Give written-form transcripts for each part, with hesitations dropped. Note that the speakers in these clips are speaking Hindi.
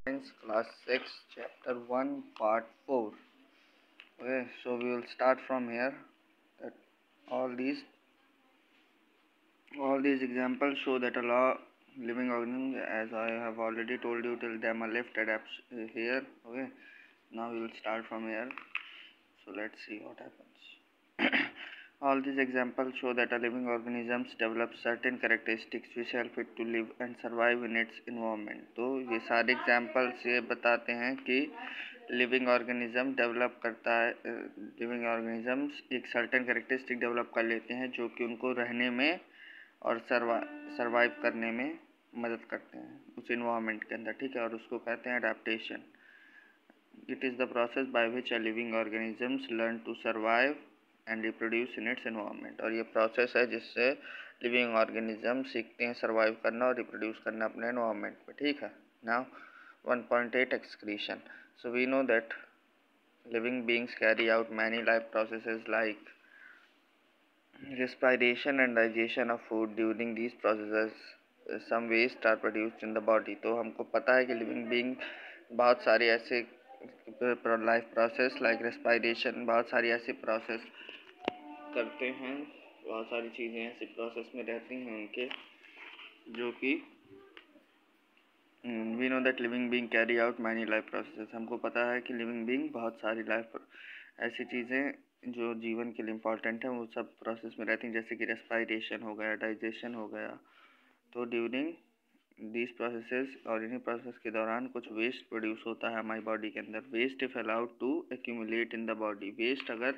Science class 6 chapter 1 part 4. Okay, so we will start from here. That all these examples show that a law living organism, as I have already told you till them are left adapts here. Okay, now we will start from here. So let's see what happens. All these examples show that a living organism develops certain characteristics which help it to live and survive in its environment. तो ये सारे एग्जाम्पल्स ये बताते हैं कि लिविंग ऑर्गेनिज्म डेवलप करता है, लिविंग ऑर्गेनिजम्स एक सर्टेन कैरेक्टरिस्टिक डेवलप कर लेते हैं जो कि उनको रहने में और सर्वाइव करने में मदद करते हैं उस इन्वायरमेंट के अंदर, ठीक है, और उसको कहते हैं adaptation. It is the process by which a living organisms learn to survive and reproduce in its environment. और ये प्रोसेस है जिससे लिविंग ऑर्गेनिज्म सीखते हैं सर्वाइव करना और रिप्रोड्यूस करना अपने एनवायरनमेंट में, ठीक है. Now 1.8 excretion. So we know that living beings carry out many life processes like respiration and digestion of food. During these processes some waste are produced in the body. तो हमको पता है कि लिविंग बीइंग बहुत सारे ऐसे लाइफ प्रोसेस लाइक रेस्पिरेशन, बहुत सारी ऐसी प्रोसेस करते हैं, बहुत सारी चीज़ें ऐसी प्रोसेस में रहती हैं उनके, जो कि we know that living being carry out many life process. हमको पता है कि लिविंग बीइंग बहुत सारी लाइफ ऐसी चीज़ें जो जीवन के लिए इम्पॉर्टेंट है वो सब प्रोसेस में रहती हैं, जैसे कि रेस्पिरेशन हो गया, डाइजेशन हो गया. तो ड्यूरिंग दीज प्रोसेसेस और इन्हीं प्रोसेस के दौरान कुछ वेस्ट प्रोड्यूस होता है हमारी बॉडी के अंदर. Waste if allowed to accumulate in the body. Waste अगर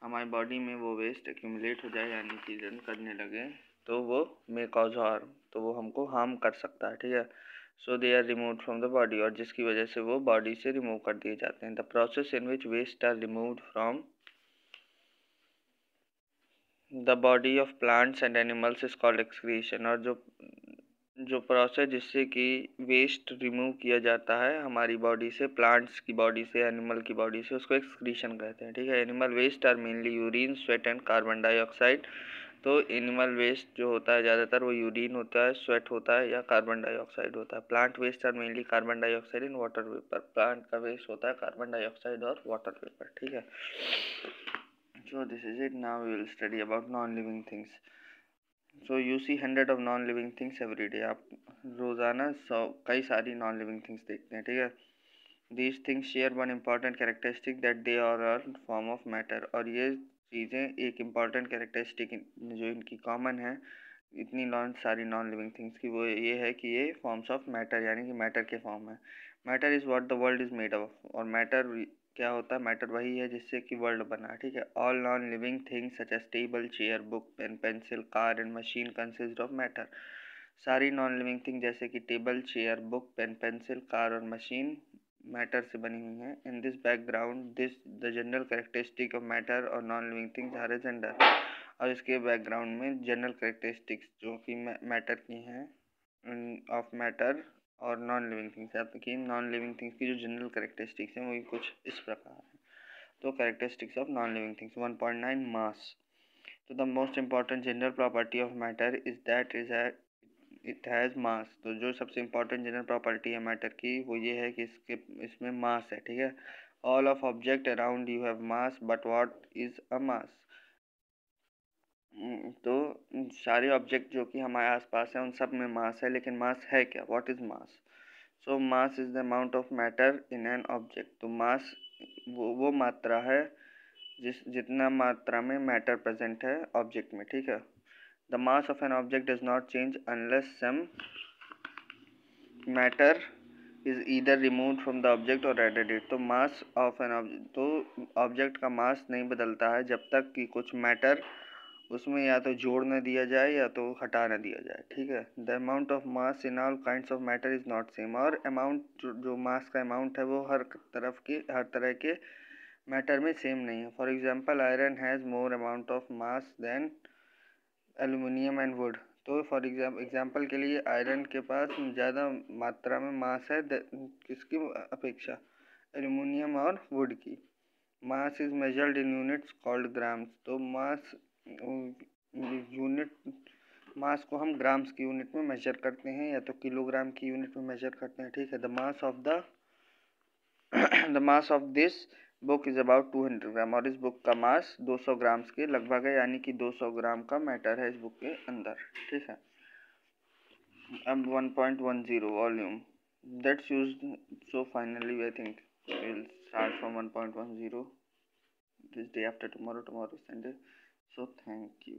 हमारी बॉडी में वो वेस्ट एक्यूमुलेट हो जाए यानी कि रन करने लगे तो वो मे कॉज हार्म, तो वो हमको हार्म कर सकता है, ठीक है. So they are remove from the body, और जिसकी वजह से वो बॉडी से रिमूव कर दिए जाते हैं. The process in which waste are removed from the body of plants and animals is called excretion. और जो प्रोसेस जिससे कि वेस्ट रिमूव किया जाता है हमारी बॉडी से, प्लांट्स की बॉडी से, एनिमल की बॉडी से, उसको एक्सक्रीशन कहते हैं, ठीक है. Animal waste are mainly urine, sweat and carbon dioxide. तो एनिमल वेस्ट जो होता है ज़्यादातर वो यूरिन होता है, स्वेट होता है या कार्बन डाइऑक्साइड होता है. Plant waste are mainly carbon dioxide and water vapour. Plant का वेस्ट होता है कार्बन डाइऑक्साइड और वाटर वेपर, ठीक है. So this is it. Now we will study about non-living things. So you see 100 of non-living things every day. आप रोज़ाना कई सारी non-living things देखते हैं, ठीक है. These things share one important characteristic that they are a form of matter. और ये चीज़ें एक important characteristic जो इनकी common है इतनी सारी नॉन लिविंग थिंग्स की, वो ये है कि ये फॉर्म्स ऑफ मैटर यानी कि मैटर के फॉर्म है. Matter is what the world is made of. और मैटर क्या होता है? मैटर वही है जिससे कि वर्ल्ड बना है, ठीक है. All non living things such as table, chair, book, pen, pencil, car and machine consist of matter. सारी नॉन लिविंग थिंग जैसे कि table, chair, book, pen, pencil, car और मशीन मैटर से बनी हुई हैं. In this background this the general characteristic of matter और non living things are gender. और इसके बैकग्राउंड में जनरल कैरेक्टरिस्टिक्स जो कि मैटर की हैं ऑफ मैटर और नॉन लिविंग थिंग्स की, नॉन लिविंग थिंग्स की जो जनरल कैरेक्टरिस्टिक्स हैं वही कुछ इस प्रकार हैं. तो characteristics of non living things. 1.9 मास. तो the most important general property of matter is that it has मास. तो जो सबसे इम्पॉर्टेंट जनरल प्रॉपर्टी है मैटर की वो ये है कि इसमें मास है, ठीक है. All of object around you have mass, but what is a mass. तो सारे ऑब्जेक्ट जो कि हमारे आसपास हैं उन सब में मास है, लेकिन मास है क्या? What is mass? So mass is the amount of matter in an object. तो मास वो मात्रा है जितना मात्रा में मैटर प्रेजेंट है ऑब्जेक्ट में, ठीक है. The mass of an object does not change unless some matter is either removed from the object or added it. तो मास ऑफ एन ऑब्जेक्ट, तो ऑब्जेक्ट का मास नहीं बदलता है जब तक कि कुछ मैटर उसमें या तो जोड़ न दिया जाए या तो हटा न दिया जाए, ठीक है. The amount of mass in all kinds of matter is not same. और अमाउंट जो मास का अमाउंट है वो हर तरह के मैटर में सेम नहीं है. For example iron has more amount of mass than aluminium and wood. तो फॉर एग्जांपल के लिए आयरन के पास ज़्यादा मात्रा में मास है किसकी अपेक्षा? एल्युमिनियम और वुड की. Mass is measured in units called grams. तो मास यूनिट मास को हम ग्राम्स की यूनिट में मेजर करते हैं या तो किलोग्राम की यूनिट में मेजर करते हैं, ठीक है। The mass of this book is about 200 ग्राम, और इस बुक का मास 200 ग्राम्स के लगभग है, यानी कि 200 ग्राम का मैटर है इस बुक के अंदर, ठीक है। अब 1.10 volume that's used, so finally I think we'll start from 1.10 this day after tomorrow, tomorrow Sunday, so thank you.